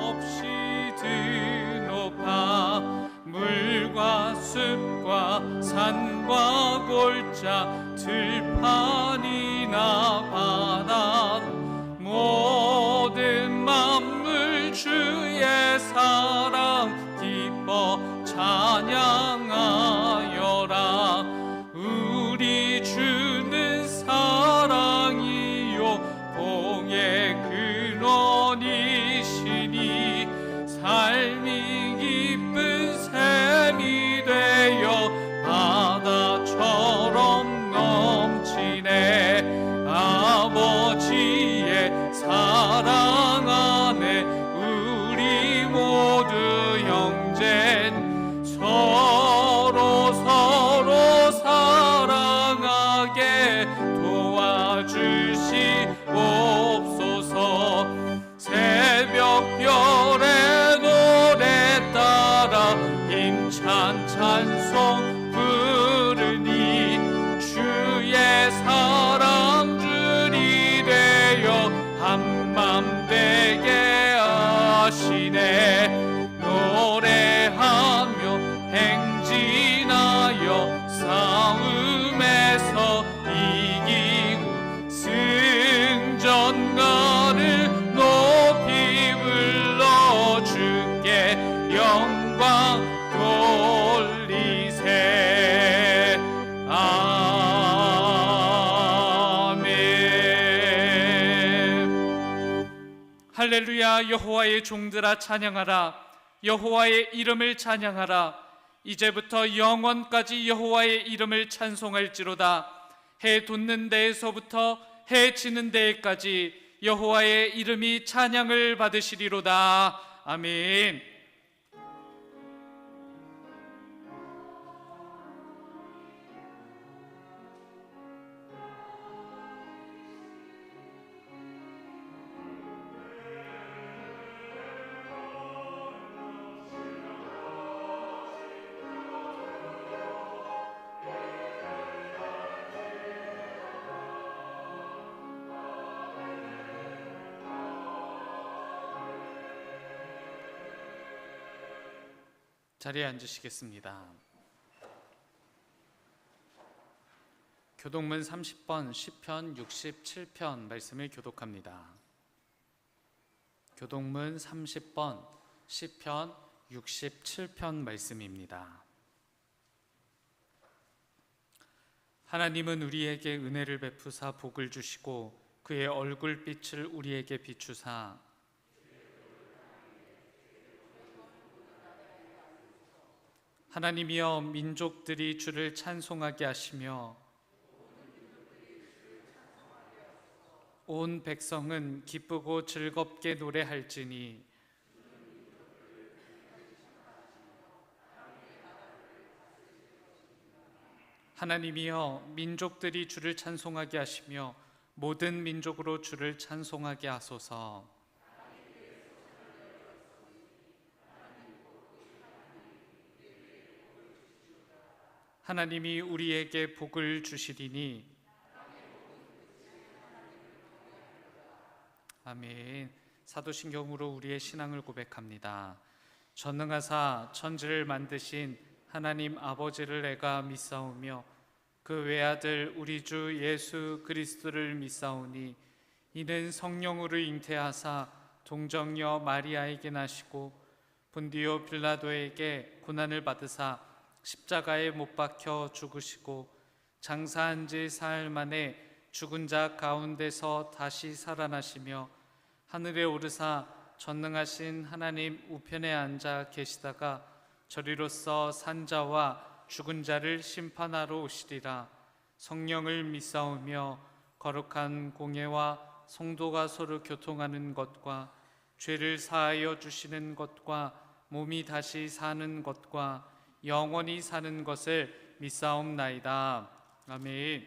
없이 드높아 물과 숲과 산과 골짜 들판이나 바다 모든 만물 주의 사랑 기뻐 찬양하여라. 우리 주는 사랑이요 공의 근원이시니 삶이 기쁜 샘이 되어 바다처럼 넘치네. 아버지의 사랑 안에 우리 모두 형제는 서로 사랑하게 도와주시옵소서. 새벽별의 노래 따라 힘찬 찬송 부르니 주의 사랑 줄이 되어 한맘 되게 하시네. 노래하며 행진하여 싸움에서 이기고 승전가를 높이 불러 주께 영광 돌리세. 아멘. 할렐루야. 여호와의 종들아 찬양하라. 여호와의 이름을 찬양하라. 이제부터 영원까지 여호와의 이름을 찬송할지로다. 해 돋는 데에서부터 해 지는 데에까지 여호와의 이름이 찬양을 받으시리로다. 아멘. 자리에 앉으시겠습니다. 교독문 30번 시편 67편 말씀을 교독합니다. 교독문 30번 시편 67편 말씀입니다. 하나님은 우리에게 은혜를 베푸사 복을 주시고 그의 얼굴빛을 우리에게 비추사 하나님이여 민족들이 주를 찬송하게 하시며 온 백성은 기쁘고 즐겁게 노래할지니 하나님이여 민족들이 주를 찬송하게 하시며 모든 민족으로 주를 찬송하게 하소서. 하나님이 우리에게 복을 주시리니 아멘. 사도신경으로 우리의 신앙을 고백합니다. 전능하사 천지를 만드신 하나님 아버지를 내가 믿사오며 그 외아들 우리 주 예수 그리스도를 믿사오니 이는 성령으로 잉태하사 동정녀 마리아에게 나시고 본디오 빌라도에게 고난을 받으사 십자가에 못 박혀 죽으시고 장사한 지 사흘 만에 죽은 자 가운데서 다시 살아나시며 하늘에 오르사 전능하신 하나님 우편에 앉아 계시다가 저리로서 산자와 죽은 자를 심판하러 오시리라. 성령을 믿사오며 거룩한 공예와 성도가 서로 교통하는 것과 죄를 사하여 주시는 것과 몸이 다시 사는 것과 영원히 사는 것을 믿사옵나이다. 아멘.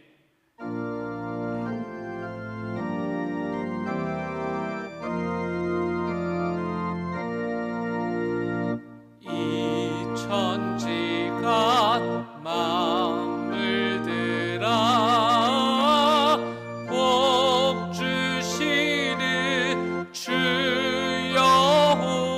이 천지가 만물들아 복 주시는 주 여호와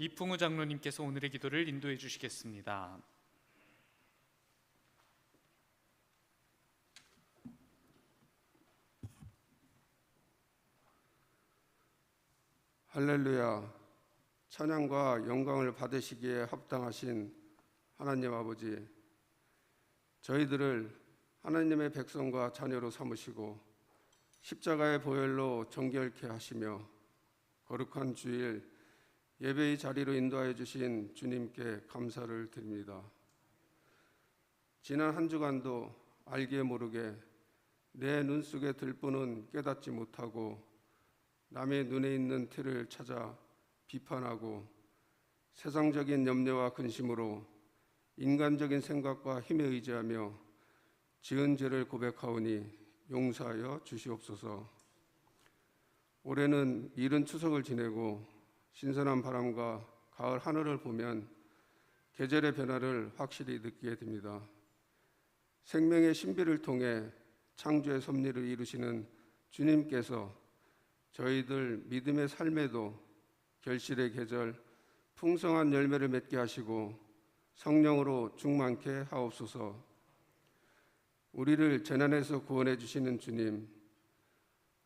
이풍우 장로님께서 오늘의 기도를 인도해 주시겠습니다. 할렐루야. 찬양과 영광을 받으시기에 합당하신 하나님 아버지, 저희들을 하나님의 백성과 자녀로 삼으시고 십자가의 보혈로 정결케 하시며 거룩한 주일 예배의 자리로 인도하여 주신 주님께 감사를 드립니다. 지난 한 주간도 알게 모르게 내 눈 속에 들보는 깨닫지 못하고 남의 눈에 있는 티를 찾아 비판하고 세상적인 염려와 근심으로 인간적인 생각과 힘에 의지하며 지은 죄를 고백하오니 용서하여 주시옵소서. 올해는 이른 추석을 지내고 신선한 바람과 가을 하늘을 보면 계절의 변화를 확실히 느끼게 됩니다. 생명의 신비를 통해 창조의 섭리를 이루시는 주님께서 저희들 믿음의 삶에도 결실의 계절, 풍성한 열매를 맺게 하시고 성령으로 충만케 하옵소서. 우리를 재난에서 구원해 주시는 주님,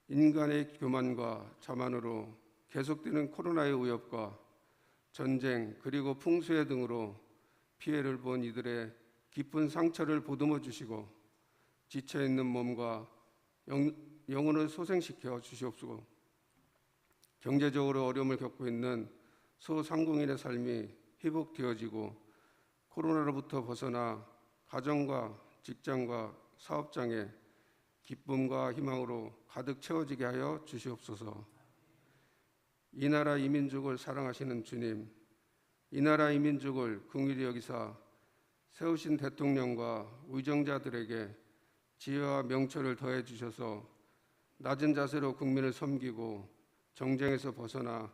인간의 교만과 자만으로 계속되는 코로나의 위협과 전쟁 그리고 풍수해 등으로 피해를 본 이들의 깊은 상처를 보듬어 주시고 지쳐있는 몸과 영혼을 소생시켜 주시옵소서. 경제적으로 어려움을 겪고 있는 소상공인의 삶이 회복되어지고 코로나로부터 벗어나 가정과 직장과 사업장에 기쁨과 희망으로 가득 채워지게 하여 주시옵소서. 이 나라 이 민족을 사랑하시는 주님, 이 나라 이 민족을 긍휼히 여기사 세우신 대통령과 의정자들에게 지혜와 명철을 더해 주셔서 낮은 자세로 국민을 섬기고 정쟁에서 벗어나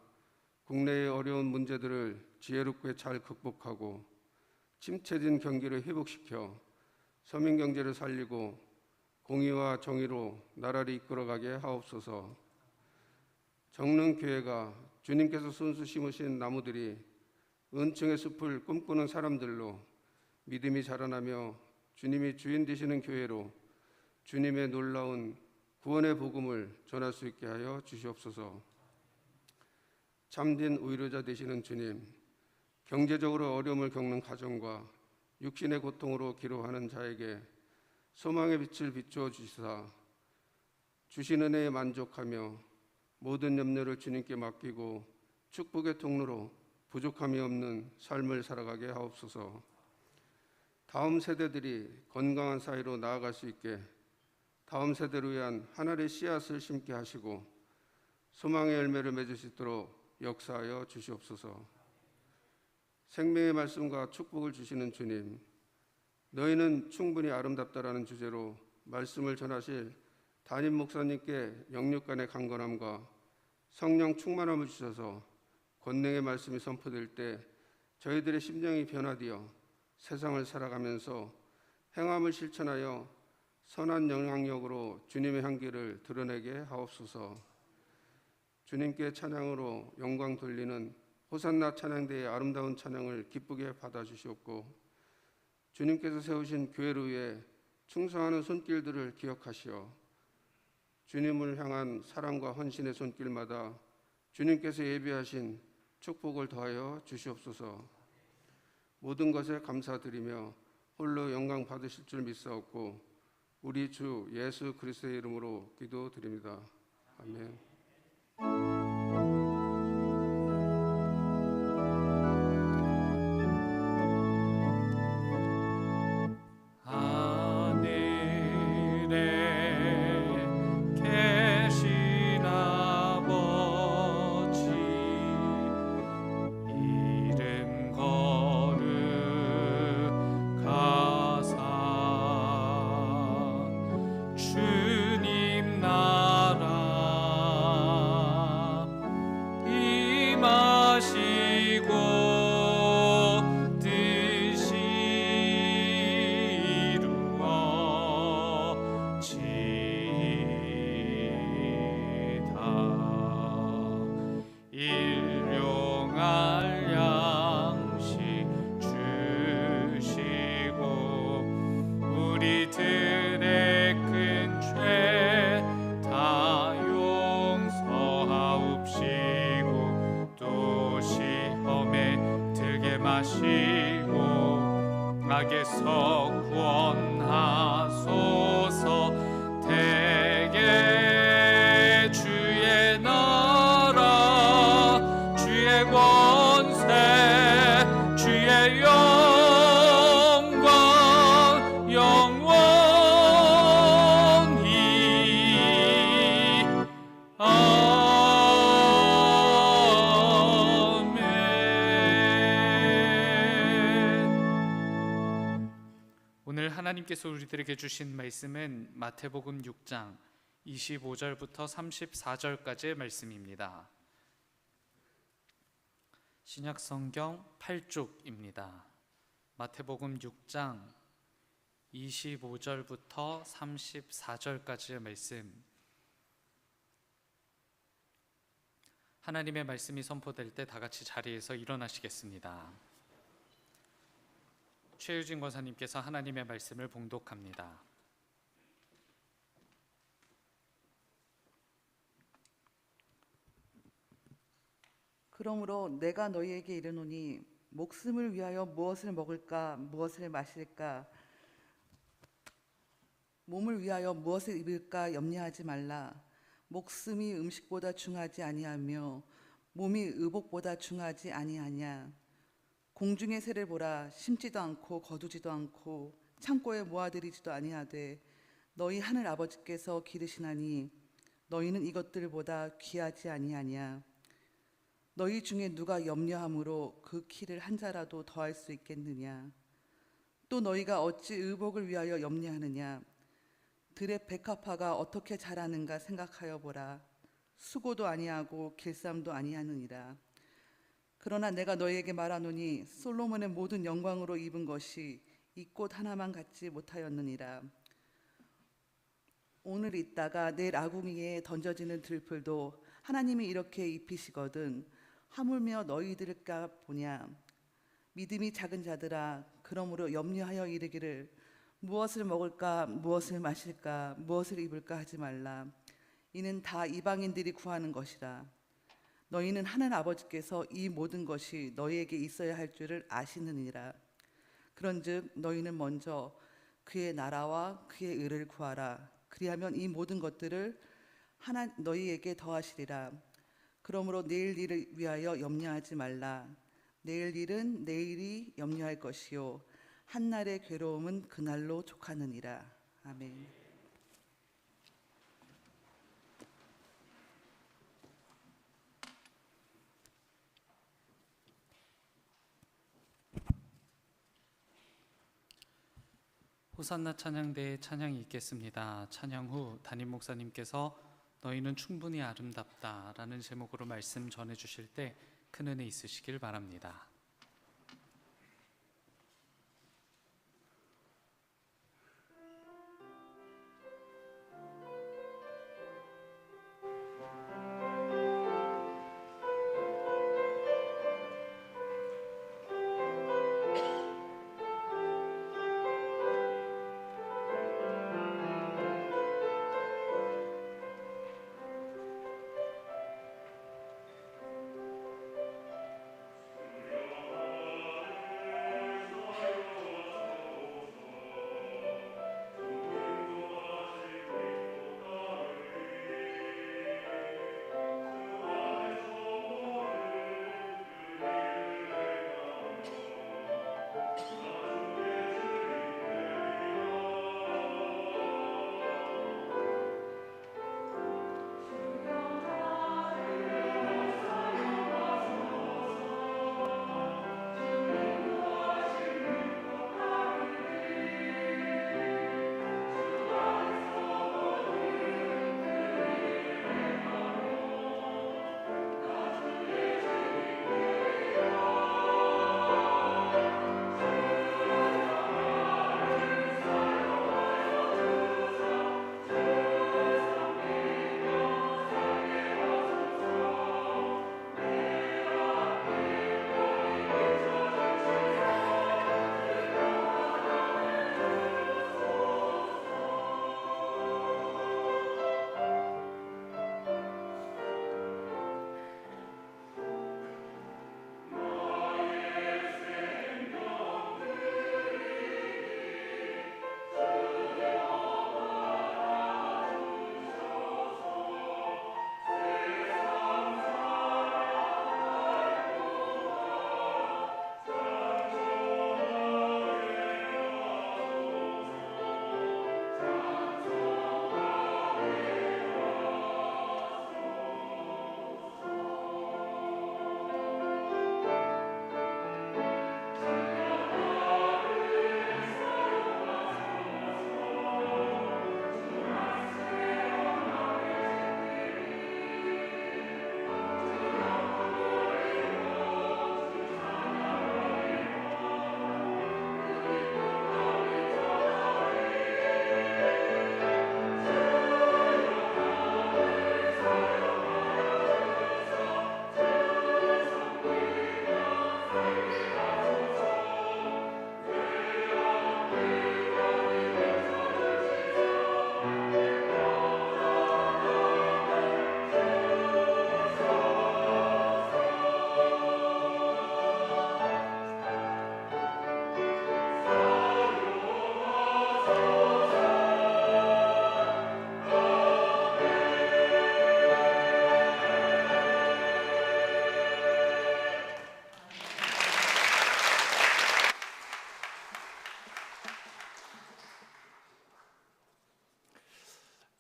국내의 어려운 문제들을 지혜롭게 잘 극복하고 침체된 경기를 회복시켜 서민 경제를 살리고 공의와 정의로 나라를 이끌어가게 하옵소서. 정릉 교회가 주님께서 손수 심으신 나무들이 은총의 숲을 꿈꾸는 사람들로 믿음이 자라나며 주님이 주인 되시는 교회로 주님의 놀라운 구원의 복음을 전할 수 있게 하여 주시옵소서. 참된 의료자 되시는 주님, 경제적으로 어려움을 겪는 가정과 육신의 고통으로 기로하는 자에게 소망의 빛을 비추어 주시사 주신 은혜에 만족하며 모든 염려를 주님께 맡기고 축복의 통로로 부족함이 없는 삶을 살아가게 하옵소서. 다음 세대들이 건강한 사회로 나아갈 수 있게 다음 세대를 위한 하늘의 씨앗을 심게 하시고 소망의 열매를 맺을 수 있도록 역사하여 주시옵소서. 생명의 말씀과 축복을 주시는 주님, 너희는 충분히 아름답다라는 주제로 말씀을 전하실 담임 목사님께 영육간의 강건함과 성령 충만함을 주셔서 권능의 말씀이 선포될 때 저희들의 심령이 변화되어 세상을 살아가면서 행함을 실천하여 선한 영향력으로 주님의 향기를 드러내게 하옵소서. 주님께 찬양으로 영광 돌리는 호산나 찬양대의 아름다운 찬양을 기쁘게 받아주시옵고 주님께서 세우신 교회를 위해 충성하는 손길들을 기억하시어 주님을 향한 사랑과 헌신의 손길마다 주님께서 예비하신 축복을 더하여 주시옵소서. 모든 것에 감사드리며 홀로 영광 받으실 줄 믿사옵고 우리 주 예수 그리스도의 이름으로 기도드립니다. 아멘. 일용할 마시고 악에서 구원하소서. 대개 주의 나라 주의 권세 주의 영광 영원히 아멘. 오늘 하나님께서 우리들에게 주신 말씀은 마태복음 6장 25절부터 34절까지의 말씀입니다. 신약 성경 8쪽입니다. 마태복음 6장 25절부터 34절까지의 말씀. 하나님의 말씀이 선포될 때 다 같이 자리에서 일어나시겠습니다. 최유진 권사님께서 하나님의 말씀을 봉독합니다. 그러므로 내가 너희에게 이르노니 목숨을 위하여 무엇을 먹을까 무엇을 마실까 몸을 위하여 무엇을 입을까 염려하지 말라. 목숨이 음식보다 중하지 아니하며 몸이 의복보다 중하지 아니하냐. 공중의 새를 보라. 심지도 않고 거두지도 않고 창고에 모아들이지도 아니하되 너희 하늘 아버지께서 기르시나니 너희는 이것들보다 귀하지 아니하냐. 너희 중에 누가 염려함으로 그 키를 한 자라도 더할 수 있겠느냐. 또 너희가 어찌 의복을 위하여 염려하느냐. 들의 백합화가 어떻게 자라는가 생각하여 보라. 수고도 아니하고 길쌈도 아니하느니라. 그러나 내가 너희에게 말하노니 솔로몬의 모든 영광으로 입은 것이 이 꽃 하나만 갖지 못하였느니라. 오늘 있다가 내일 아궁이에 던져지는 들풀도 하나님이 이렇게 입히시거든 하물며 너희들까 보냐. 믿음이 작은 자들아, 그러므로 염려하여 이르기를 무엇을 먹을까 무엇을 마실까 무엇을 입을까 하지 말라. 이는 다 이방인들이 구하는 것이라. 너희는 하늘 아버지께서 이 모든 것이 너희에게 있어야 할 줄을 아시느니라. 그런즉 너희는 먼저 그의 나라와 그의 의를 구하라. 그리하면 이 모든 것들을 너희에게 더하시리라. 그러므로 내일 일을 위하여 염려하지 말라. 내일 일은 내일이 염려할 것이요 한날의 괴로움은 그날로 족하느니라. 아멘. 호산나 찬양대의 찬양이 있겠습니다. 찬양 후 담임 목사님께서 너희는 충분히 아름답다 라는 제목으로 말씀 전해주실 때 큰 은혜 있으시길 바랍니다.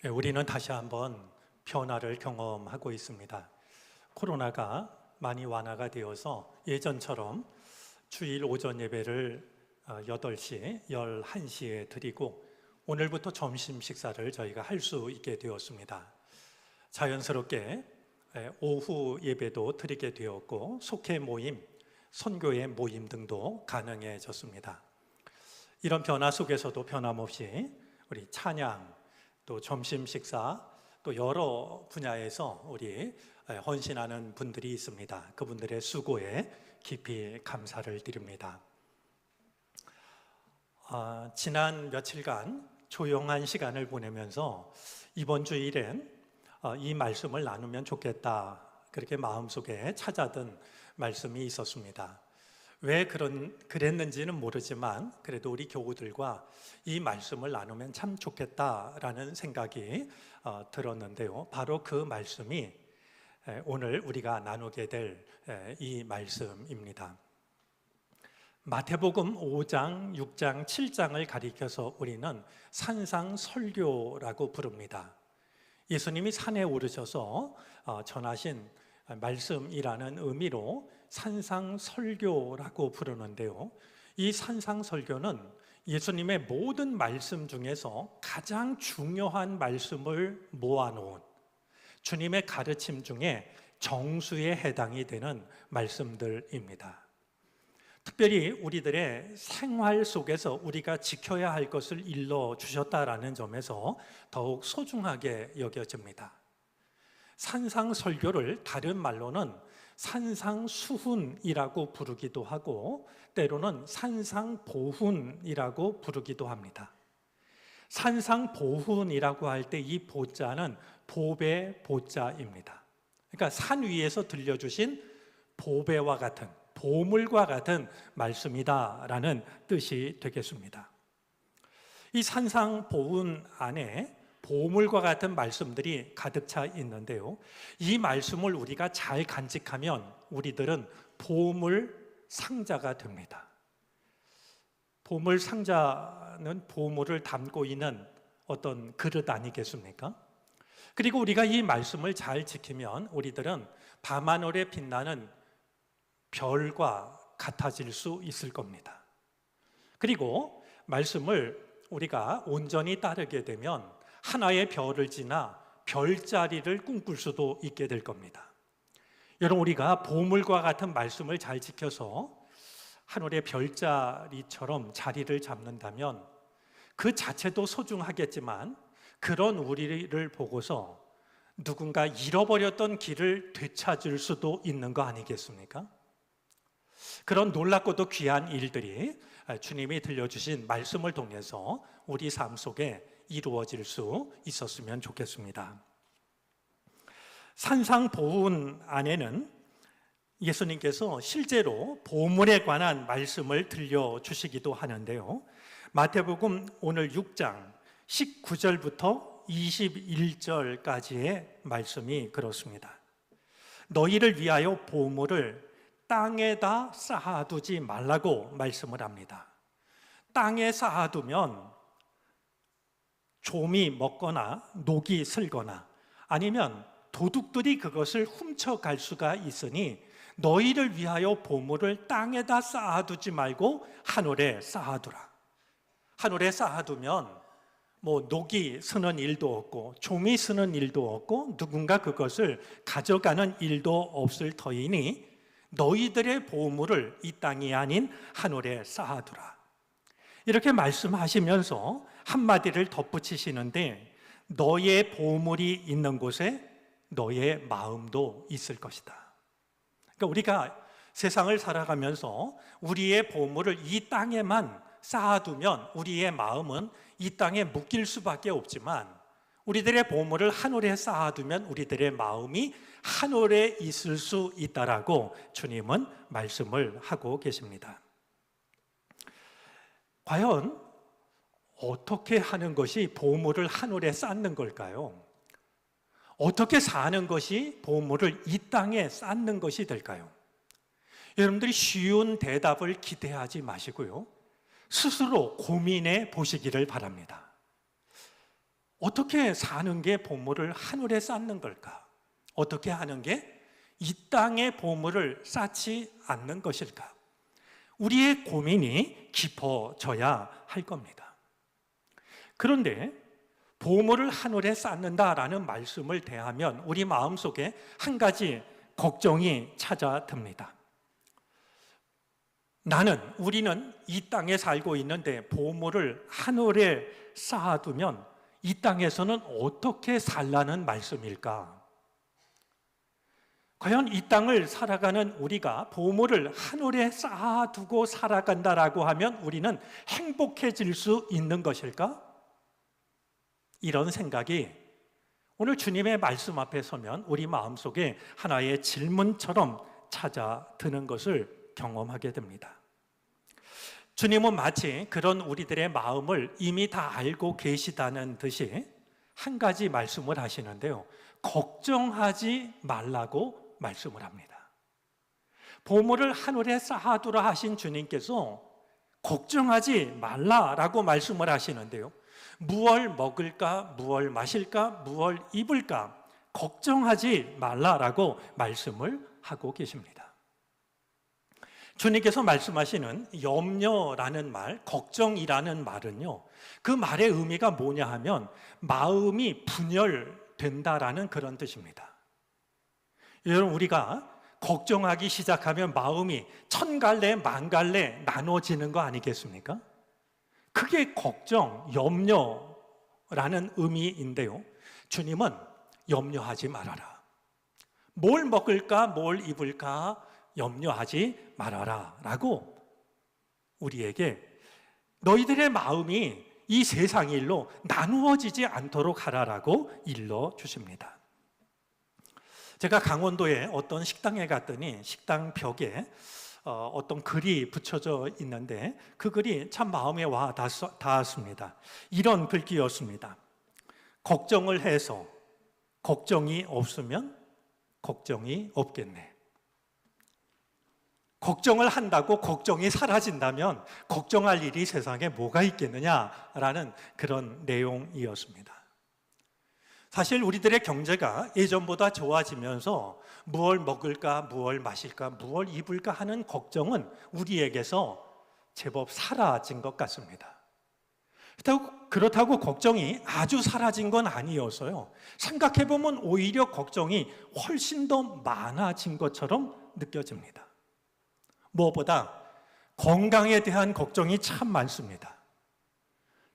우리는 다시 한번 변화를 경험하고 있습니다. 코로나가 많이 완화가 되어서 예전처럼 주일 오전 예배를 8시, 11시에 드리고 오늘부터 점심 식사를 저희가 할 수 있게 되었습니다. 자연스럽게 오후 예배도 드리게 되었고 속회 모임, 선교회 모임 등도 가능해졌습니다. 이런 변화 속에서도 변함없이 우리 찬양, 또 점심 식사, 또 여러 분야에서 우리 헌신하는 분들이 있습니다. 그분들의 수고에 깊이 감사를 드립니다. 지난 며칠간 조용한 시간을 보내면서 이번 주일엔 이 말씀을 나누면 좋겠다, 그렇게 마음속에 찾아든 말씀이 있었습니다. 왜 그랬는지는 모르지만 그래도 우리 교우들과 이 말씀을 나누면 참 좋겠다라는 생각이 들었는데요. 바로 그 말씀이 오늘 우리가 나누게 될 이 말씀입니다. 마태복음 5장, 6장, 7장을 가리켜서 우리는 산상설교라고 부릅니다. 예수님이 산에 오르셔서 전하신 말씀이라는 의미로 산상설교라고 부르는데요. 이 산상설교는 예수님의 모든 말씀 중에서 가장 중요한 말씀을 모아놓은 주님의 가르침 중에 정수에 해당이 되는 말씀들입니다. 특별히 우리들의 생활 속에서 우리가 지켜야 할 것을 일러주셨다라는 점에서 더욱 소중하게 여겨집니다. 산상설교를 다른 말로는 산상수훈이라고 부르기도 하고 때로는 산상보훈이라고 부르기도 합니다. 산상보훈이라고 할 때 이 보자는 보배 보자입니다. 그러니까 산 위에서 들려주신 보배와 같은, 보물과 같은 말씀이다라는 뜻이 되겠습니다. 이 산상보훈 안에 보물과 같은 말씀들이 가득 차 있는데요. 이 말씀을 우리가 잘 간직하면 우리들은 보물 상자가 됩니다. 보물 상자는 보물을 담고 있는 어떤 그릇 아니겠습니까? 그리고 우리가 이 말씀을 잘 지키면 우리들은 밤하늘에 빛나는 별과 같아질 수 있을 겁니다. 그리고 말씀을 우리가 온전히 따르게 되면 하나의 별을 지나 별자리를 꿈꿀 수도 있게 될 겁니다. 여러분, 우리가 보물과 같은 말씀을 잘 지켜서 하늘의 별자리처럼 자리를 잡는다면 그 자체도 소중하겠지만 그런 우리를 보고서 누군가 잃어버렸던 길을 되찾을 수도 있는 거 아니겠습니까? 그런 놀랍고도 귀한 일들이 주님이 들려주신 말씀을 통해서 우리 삶 속에 이루어질 수 있었으면 좋겠습니다. 산상보훈 안에는 예수님께서 실제로 보물에 관한 말씀을 들려주시기도 하는데요. 마태복음 오늘 6장 19절부터 21절까지의 말씀이 그렇습니다. 너희를 위하여 보물을 땅에다 쌓아두지 말라고 말씀을 합니다. 땅에 쌓아두면 좀이 먹거나 녹이 슬거나 아니면 도둑들이 그것을 훔쳐갈 수가 있으니 너희를 위하여 보물을 땅에다 쌓아두지 말고 하늘에 쌓아두라. 하늘에 쌓아두면 녹이 쓰는 일도 없고 좀이 쓰는 일도 없고 누군가 그것을 가져가는 일도 없을 터이니 너희들의 보물을 이 땅이 아닌 하늘에 쌓아두라. 이렇게 말씀하시면서 한마디를 덧붙이시는데 너의 보물이 있는 곳에 너의 마음도 있을 것이다. 그러니까 우리가 세상을 살아가면서 우리의 보물을 이 땅에만 쌓아두면 우리의 마음은 이 땅에 묶일 수밖에 없지만 우리들의 보물을 하늘에 쌓아두면 우리들의 마음이 하늘에 있을 수 있다라고 주님은 말씀을 하고 계십니다. 과연 어떻게 하는 것이 보물을 하늘에 쌓는 걸까요? 어떻게 사는 것이 보물을 이 땅에 쌓는 것이 될까요? 여러분들이 쉬운 대답을 기대하지 마시고요. 스스로 고민해 보시기를 바랍니다. 어떻게 사는 게 보물을 하늘에 쌓는 걸까? 어떻게 하는 게 이 땅의 보물을 쌓지 않는 것일까? 우리의 고민이 깊어져야 할 겁니다. 그런데 보물을 하늘에 쌓는다라는 말씀을 대하면 우리 마음속에 한 가지 걱정이 찾아듭니다. 우리는 이 땅에 살고 있는데 보물을 하늘에 쌓아두면 이 땅에서는 어떻게 살라는 말씀일까? 과연 이 땅을 살아가는 우리가 보물을 하늘에 쌓아두고 살아간다라고 하면 우리는 행복해질 수 있는 것일까? 이런 생각이 오늘 주님의 말씀 앞에 서면 우리 마음속에 하나의 질문처럼 찾아드는 것을 경험하게 됩니다. 주님은 마치 그런 우리들의 마음을 이미 다 알고 계시다는 듯이 한 가지 말씀을 하시는데요. 걱정하지 말라고 말씀을 합니다. 보물을 하늘에 쌓아두라 하신 주님께서 걱정하지 말라라고 말씀을 하시는데요. 무얼 먹을까, 무얼 마실까, 무얼 입을까 걱정하지 말라라고 말씀을 하고 계십니다. 주님께서 말씀하시는 염려라는 말, 걱정이라는 말은요, 그 말의 의미가 뭐냐 하면 마음이 분열된다라는 그런 뜻입니다. 여러분, 우리가 걱정하기 시작하면 마음이 천갈래 만갈래 나눠지는 거 아니겠습니까? 그게 걱정, 염려라는 의미인데요. 주님은 염려하지 말아라. 뭘 먹을까, 뭘 입을까 염려하지 말아라 라고 우리에게 너희들의 마음이 이 세상 일로 나누어지지 않도록 하라라고 일러주십니다. 제가 강원도에 어떤 식당에 갔더니 식당 벽에 어떤 글이 붙여져 있는데 그 글이 참 마음에 와 닿았습니다. 이런 글귀였습니다. 걱정을 해서 걱정이 없으면 걱정이 없겠네. 걱정을 한다고 걱정이 사라진다면 걱정할 일이 세상에 뭐가 있겠느냐라는 그런 내용이었습니다. 사실 우리들의 경제가 예전보다 좋아지면서 무얼 먹을까, 무얼 마실까, 무얼 입을까 하는 걱정은 우리에게서 제법 사라진 것 같습니다. 그렇다고 걱정이 아주 사라진 건 아니어서요. 생각해보면 오히려 걱정이 훨씬 더 많아진 것처럼 느껴집니다. 무엇보다 건강에 대한 걱정이 참 많습니다.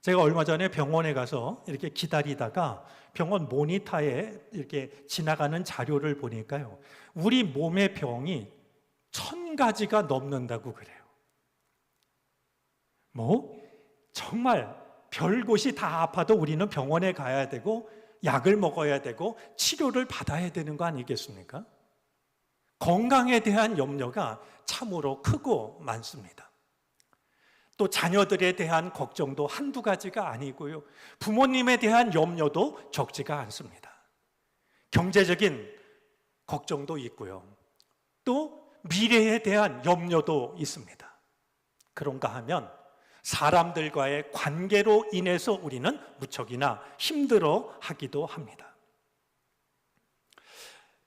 제가 얼마 전에 병원에 가서 이렇게 기다리다가 병원 모니터에 이렇게 지나가는 자료를 보니까요, 우리 몸의 병이 1000가지가 넘는다고 그래요. 정말 별곳이 다 아파도 우리는 병원에 가야 되고 약을 먹어야 되고 치료를 받아야 되는 거 아니겠습니까? 건강에 대한 염려가 참으로 크고 많습니다. 또 자녀들에 대한 걱정도 한두 가지가 아니고요. 부모님에 대한 염려도 적지가 않습니다. 경제적인 걱정도 있고요. 또 미래에 대한 염려도 있습니다. 그런가 하면 사람들과의 관계로 인해서 우리는 무척이나 힘들어 하기도 합니다.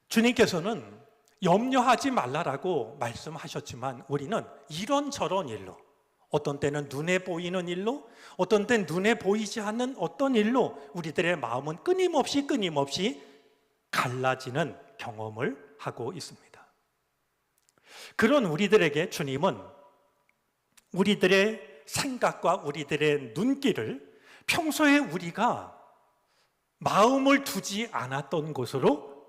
주님께서는 염려하지 말라라고 말씀하셨지만 우리는 이런저런 일로, 어떤 때는 눈에 보이는 일로, 어떤 때는 눈에 보이지 않는 어떤 일로 우리들의 마음은 끊임없이 갈라지는 경험을 하고 있습니다. 그런 우리들에게 주님은 우리들의 생각과 우리들의 눈길을 평소에 우리가 마음을 두지 않았던 곳으로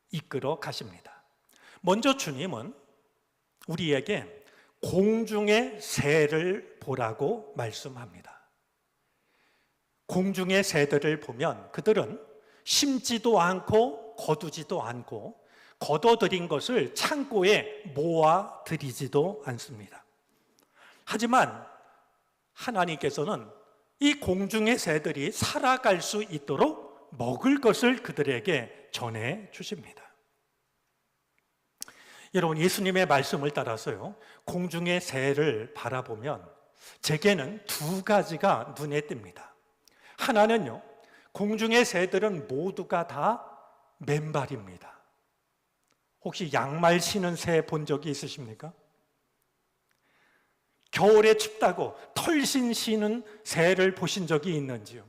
이끌어 가십니다. 먼저 주님은 우리에게 공중의 새를 보라고 말씀합니다. 공중의 새들을 보면 그들은 심지도 않고 거두지도 않고 거둬들인 것을 창고에 모아들이지도 않습니다. 하지만 하나님께서는 이 공중의 새들이 살아갈 수 있도록 먹을 것을 그들에게 전해 주십니다. 여러분, 예수님의 말씀을 따라서요, 공중의 새를 바라보면 제게는 두 가지가 눈에 띕니다. 하나는요, 공중의 새들은 모두가 다 맨발입니다. 혹시 양말 신은 새 본 적이 있으십니까? 겨울에 춥다고 털신 신은 새를 보신 적이 있는지요?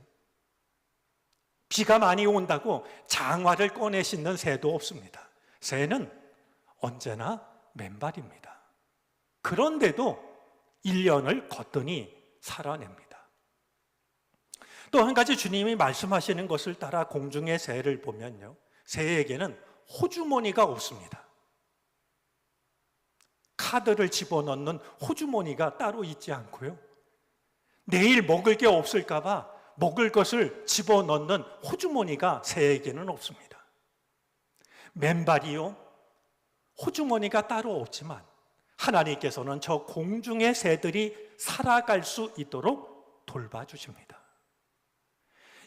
비가 많이 온다고 장화를 꺼내 신는 새도 없습니다. 새는 언제나 맨발입니다. 그런데도 1년을 거뜬히 살아냅니다. 또 한 가지 주님이 말씀하시는 것을 따라 공중의 새를 보면요, 새에게는 호주머니가 없습니다. 카드를 집어넣는 호주머니가 따로 있지 않고요, 내일 먹을 게 없을까 봐 먹을 것을 집어넣는 호주머니가 새에게는 없습니다. 맨발이요, 호주머니가 따로 없지만 하나님께서는 저 공중의 새들이 살아갈 수 있도록 돌봐주십니다.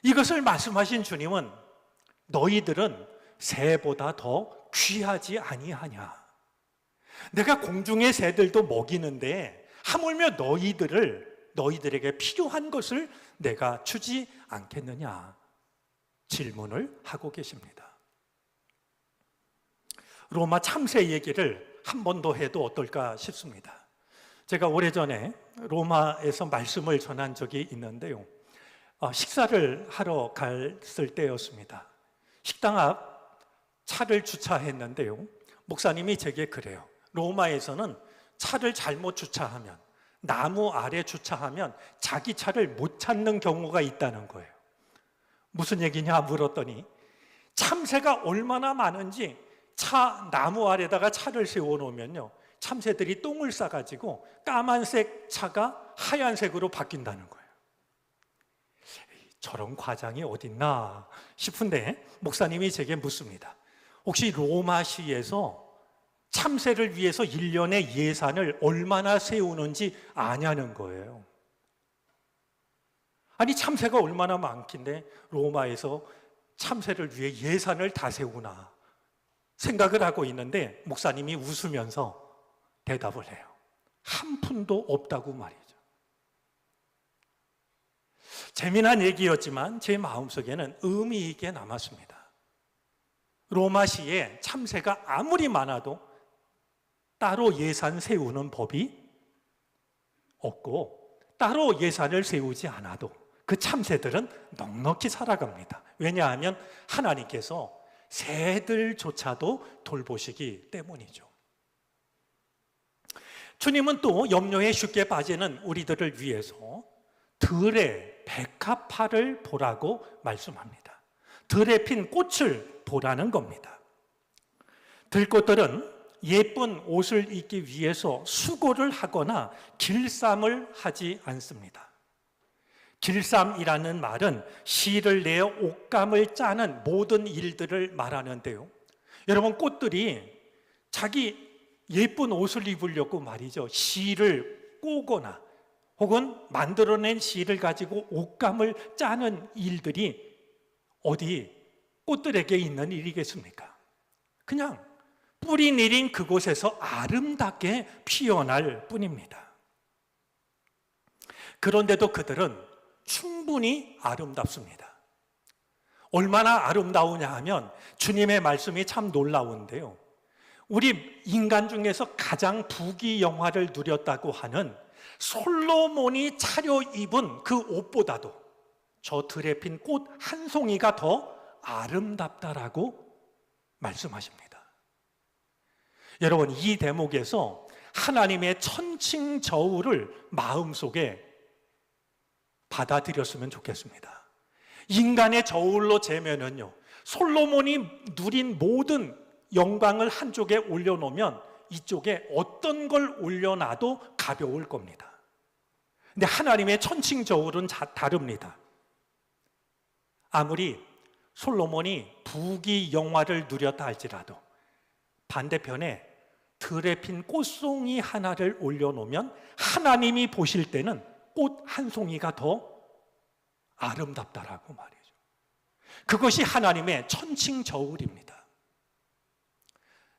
이것을 말씀하신 주님은 너희들은 새보다 더 귀하지 아니하냐, 내가 공중의 새들도 먹이는데 하물며 너희들에게 필요한 것을 내가 주지 않겠느냐 질문을 하고 계십니다. 로마 참새 얘기를 한 번 더 해도 어떨까 싶습니다. 제가 오래전에 로마에서 말씀을 전한 적이 있는데요, 식사를 하러 갔을 때였습니다. 식당 앞 차를 주차했는데요, 목사님이 제게 그래요. 로마에서는 차를 잘못 주차하면, 나무 아래 주차하면 자기 차를 못 찾는 경우가 있다는 거예요. 무슨 얘기냐 물었더니 참새가 얼마나 많은지 나무 아래다가 차를 세워놓으면요, 참새들이 똥을 싸가지고 까만색 차가 하얀색으로 바뀐다는 거예요. 저런 과장이 어딨나 싶은데 목사님이 제게 묻습니다. 혹시 로마시에서 참새를 위해서 1년의 예산을 얼마나 세우는지 아냐는 거예요. 아니, 참새가 얼마나 많긴데 로마에서 참새를 위해 예산을 다 세우나 생각을 하고 있는데 목사님이 웃으면서 대답을 해요. 한 푼도 없다고 말이죠. 재미난 얘기였지만 제 마음속에는 의미 있게 남았습니다. 로마시에 참새가 아무리 많아도 따로 예산 세우는 법이 없고 따로 예산을 세우지 않아도 그 참새들은 넉넉히 살아갑니다. 왜냐하면 하나님께서 새들조차도 돌보시기 때문이죠. 주님은 또 염려에 쉽게 빠지는 우리들을 위해서 들의 백합화를 보라고 말씀합니다. 들에 핀 꽃을 보라는 겁니다. 들꽃들은 예쁜 옷을 입기 위해서 수고를 하거나 길쌈을 하지 않습니다. 길쌈이라는 말은 실을 내어 옷감을 짜는 모든 일들을 말하는데요, 여러분, 꽃들이 자기 예쁜 옷을 입으려고 말이죠, 실을 꼬거나 혹은 만들어낸 실을 가지고 옷감을 짜는 일들이 어디 꽃들에게 있는 일이겠습니까? 그냥 뿌리 내린 그곳에서 아름답게 피어날 뿐입니다. 그런데도 그들은 충분히 아름답습니다. 얼마나 아름다우냐 하면 주님의 말씀이 참 놀라운데요, 우리 인간 중에서 가장 부귀영화를 누렸다고 하는 솔로몬이 차려입은 그 옷보다도 저 들에 핀 꽃 한 송이가 더 아름답다라고 말씀하십니다. 여러분, 이 대목에서 하나님의 천칭저울을 마음속에 받아들였으면 좋겠습니다. 인간의 저울로 재면은요, 솔로몬이 누린 모든 영광을 한쪽에 올려놓으면 이쪽에 어떤 걸 올려놔도 가벼울 겁니다. 근데 하나님의 천칭저울은 다릅니다. 아무리 솔로몬이 부귀영화를 누렸다 할지라도 반대편에 들에 핀 꽃송이 하나를 올려놓으면 하나님이 보실 때는 꽃 한 송이가 더 아름답다라고 말이죠. 그것이 하나님의 천칭저울입니다.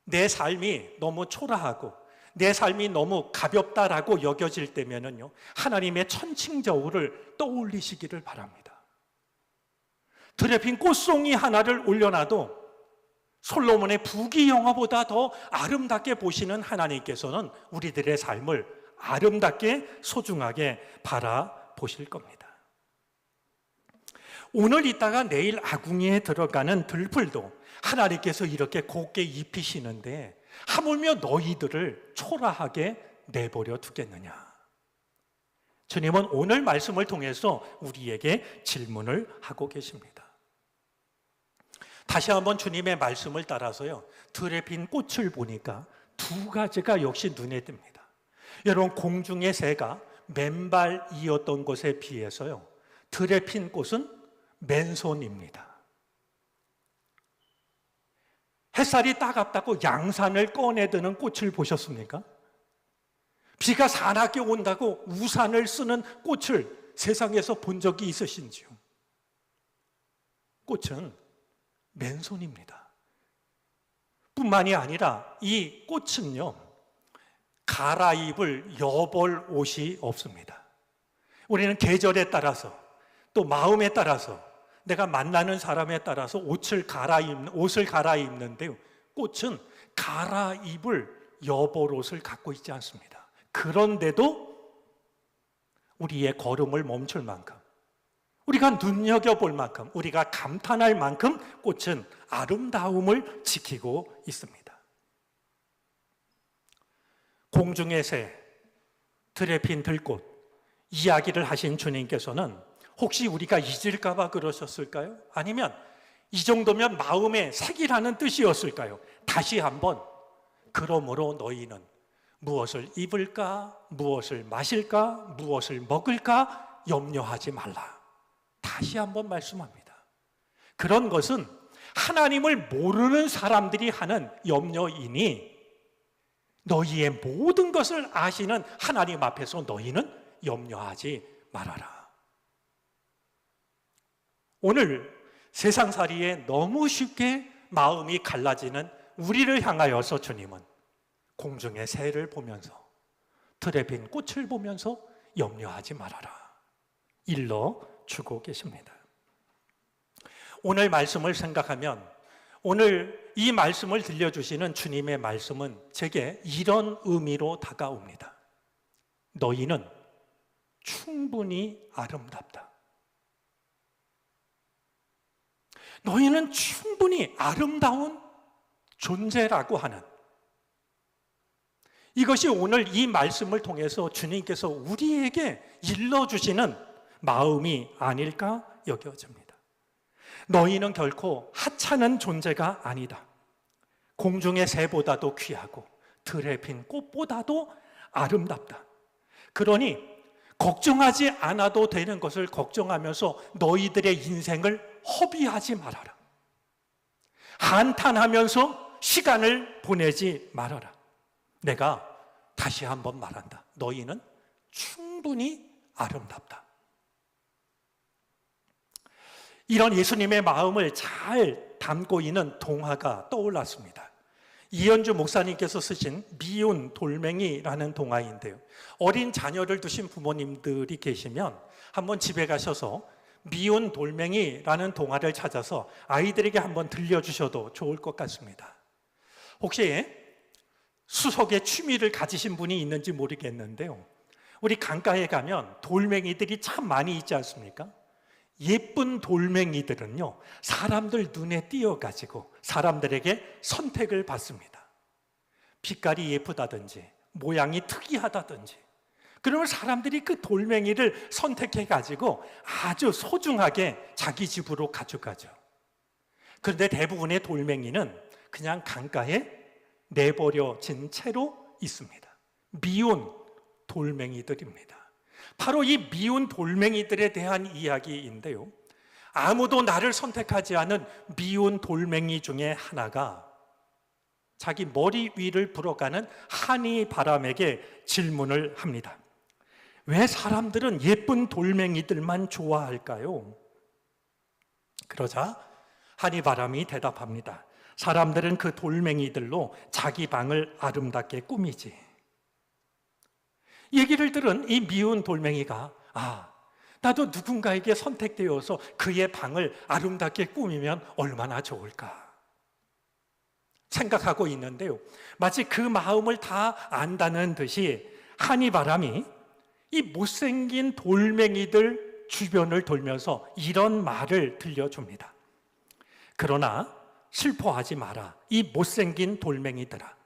내 삶이 너무 초라하고 내 삶이 너무 가볍다라고 여겨질 때면은요, 하나님의 천칭저울을 떠올리시기를 바랍니다. 들에 핀 꽃송이 하나를 올려놔도 솔로몬의 부귀 영화보다 더 아름답게 보시는 하나님께서는 우리들의 삶을 아름답게 소중하게 바라보실 겁니다. 오늘 있다가 내일 아궁이에 들어가는 들풀도 하나님께서 이렇게 곱게 입히시는데 하물며 너희들을 초라하게 내버려 두겠느냐? 주님은 오늘 말씀을 통해서 우리에게 질문을 하고 계십니다. 다시 한번 주님의 말씀을 따라서요, 들에 핀 꽃을 보니까 두 가지가 역시 눈에 띕니다. 여러분, 공중의 새가 맨발이었던 것에 비해서요, 들에 핀 꽃은 맨손입니다. 햇살이 따갑다고 양산을 꺼내드는 꽃을 보셨습니까? 비가 사납게 온다고 우산을 쓰는 꽃을 세상에서 본 적이 있으신지요? 꽃은 맨손입니다. 뿐만이 아니라 이 꽃은요, 갈아입을 여벌 옷이 없습니다. 우리는 계절에 따라서 또 마음에 따라서 내가 만나는 사람에 따라서 옷을 갈아입는데요, 꽃은 갈아입을 여벌 옷을 갖고 있지 않습니다. 그런데도 우리의 걸음을 멈출 만큼, 우리가 눈여겨볼 만큼, 우리가 감탄할 만큼 꽃은 아름다움을 지키고 있습니다. 공중의 새, 들에 핀 들꽃 이야기를 하신 주님께서는 혹시 우리가 잊을까 봐 그러셨을까요? 아니면 이 정도면 마음에 새기라는 뜻이었을까요? 다시 한번, 그러므로 너희는 무엇을 입을까, 무엇을 마실까, 무엇을 먹을까 염려하지 말라. 다시 한번 말씀합니다. 그런 것은 하나님을 모르는 사람들이 하는 염려이니 너희의 모든 것을 아시는 하나님 앞에서 너희는 염려하지 말아라. 오늘 세상살이에 너무 쉽게 마음이 갈라지는 우리를 향하여서 주님은 공중의 새를 보면서, 들에 핀 꽃을 보면서 염려하지 말아라 일러주고 계십니다. 오늘 말씀을 생각하면, 오늘 이 말씀을 들려주시는 주님의 말씀은 제게 이런 의미로 다가옵니다. 너희는 충분히 아름답다. 너희는 충분히 아름다운 존재라고 하는, 이것이 오늘 이 말씀을 통해서 주님께서 우리에게 일러주시는 마음이 아닐까 여겨집니다. 너희는 결코 하찮은 존재가 아니다. 공중의 새보다도 귀하고 들에 핀 꽃보다도 아름답다. 그러니 걱정하지 않아도 되는 것을 걱정하면서 너희들의 인생을 허비하지 말아라. 한탄하면서 시간을 보내지 말아라. 내가 다시 한번 말한다. 너희는 충분히 아름답다. 이런 예수님의 마음을 잘 담고 있는 동화가 떠올랐습니다. 이현주 목사님께서 쓰신 미운 돌멩이라는 동화인데요, 어린 자녀를 두신 부모님들이 계시면 한번 집에 가셔서 미운 돌멩이라는 동화를 찾아서 아이들에게 한번 들려주셔도 좋을 것 같습니다. 혹시 수석의 취미를 가지신 분이 있는지 모르겠는데요, 우리 강가에 가면 돌멩이들이 참 많이 있지 않습니까? 예쁜 돌멩이들은요, 사람들 눈에 띄어가지고 사람들에게 선택을 받습니다. 빛깔이 예쁘다든지 모양이 특이하다든지, 그러면 사람들이 그 돌멩이를 선택해가지고 아주 소중하게 자기 집으로 가져가죠. 그런데 대부분의 돌멩이는 그냥 강가에 내버려진 채로 있습니다. 미운 돌멩이들입니다. 바로 이 미운 돌멩이들에 대한 이야기인데요, 아무도 나를 선택하지 않은 미운 돌멩이 중에 하나가 자기 머리 위를 불어가는 한이 바람에게 질문을 합니다. 왜 사람들은 예쁜 돌멩이들만 좋아할까요? 그러자 한이 바람이 대답합니다. 사람들은 그 돌멩이들로 자기 방을 아름답게 꾸미지. 얘기를 들은 이 미운 돌멩이가, 나도 누군가에게 선택되어서 그의 방을 아름답게 꾸미면 얼마나 좋을까 생각하고 있는데요. 마치 그 마음을 다 안다는 듯이 한이바람이 이 못생긴 돌멩이들 주변을 돌면서 이런 말을 들려줍니다. 그러나 슬퍼하지 마라. 이 못생긴 돌멩이들아.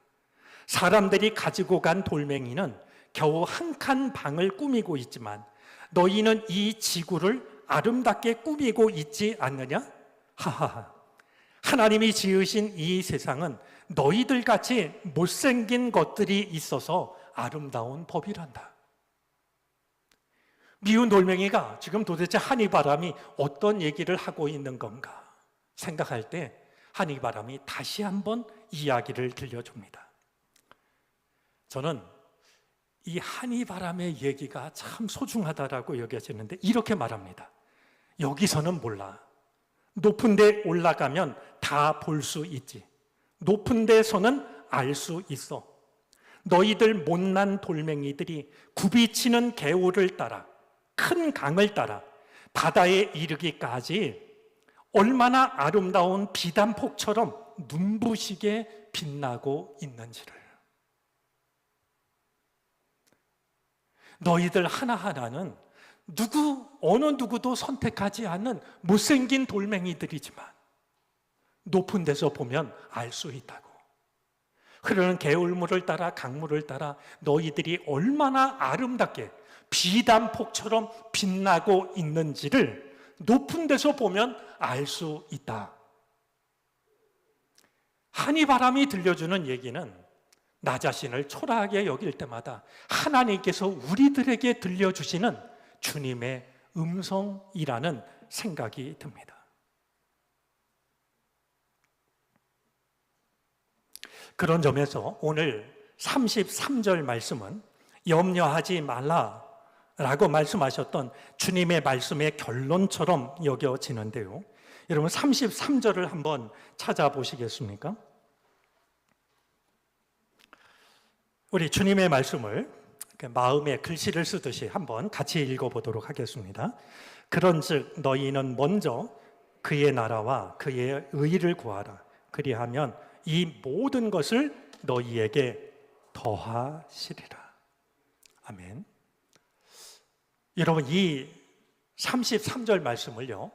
사람들이 가지고 간 돌멩이는 겨우 한 칸 방을 꾸미고 있지만 너희는 이 지구를 아름답게 꾸미고 있지 않느냐? 하하하. 하나님이 지으신 이 세상은 너희들 같이 못생긴 것들이 있어서 아름다운 법이란다. 미운 돌멩이가 지금 도대체 한이바람이 어떤 얘기를 하고 있는 건가 생각할 때 한이바람이 다시 한번 이야기를 들려줍니다. 저는 이 한이바람의 얘기가 참 소중하다라고 여겨지는데 이렇게 말합니다. 여기서는 몰라. 높은 데 올라가면 다 볼 수 있지. 높은 데서는 알 수 있어. 너희들 못난 돌멩이들이 굽이치는 개울을 따라 큰 강을 따라 바다에 이르기까지 얼마나 아름다운 비단폭처럼 눈부시게 빛나고 있는지를, 너희들 하나하나는 어느 누구도 선택하지 않는 못생긴 돌멩이들이지만 높은 데서 보면 알 수 있다고. 흐르는 개울물을 따라 강물을 따라 너희들이 얼마나 아름답게 비단폭처럼 빛나고 있는지를 높은 데서 보면 알 수 있다. 한이바람이 들려주는 얘기는 나 자신을 초라하게 여길 때마다 하나님께서 우리들에게 들려주시는 주님의 음성이라는 생각이 듭니다. 그런 점에서 오늘 33절 말씀은 염려하지 말라라고 말씀하셨던 주님의 말씀의 결론처럼 여겨지는데요. 여러분 33절을 한번 찾아보시겠습니까? 우리 주님의 말씀을 마음에 글씨를 쓰듯이 한번 같이 읽어보도록 하겠습니다. 그런즉 너희는 먼저 그의 나라와 그의 의를 구하라. 그리하면 이 모든 것을 너희에게 더하시리라. 아멘. 여러분 이 33절 말씀을요,